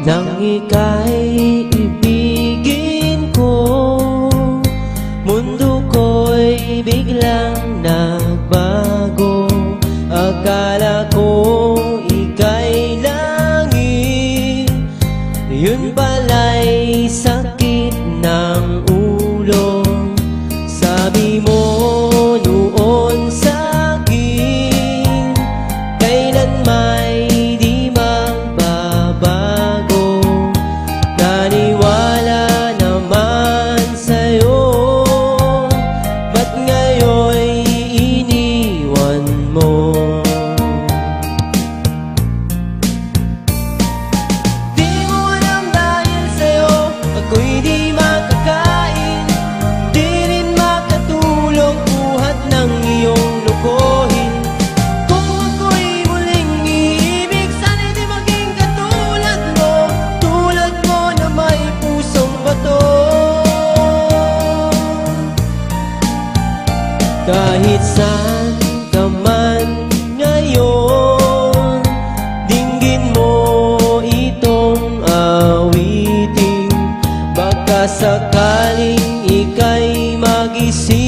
Nang ika'y ibigin ko, mundo ko'y biglang nagbago. Akala ko ika'y langit, yun pala'y sakit ng ulo. Sabi mo noon sa'kin, kailan may di magbabago. Naniwala naman sa'yo, ba't ngayon'y iniwan mo? Di mo alam dahil sa'yo ako'y di makakain, di rin makatulong buhat ng iyong lokohin. Kung ako'y muling iibig, sana'y di maging katulad mo, tulad mo na may pusong bato. Kahit saan ka man ngayon, dinggin mo itong awitin. Baka sakaling ika'y magising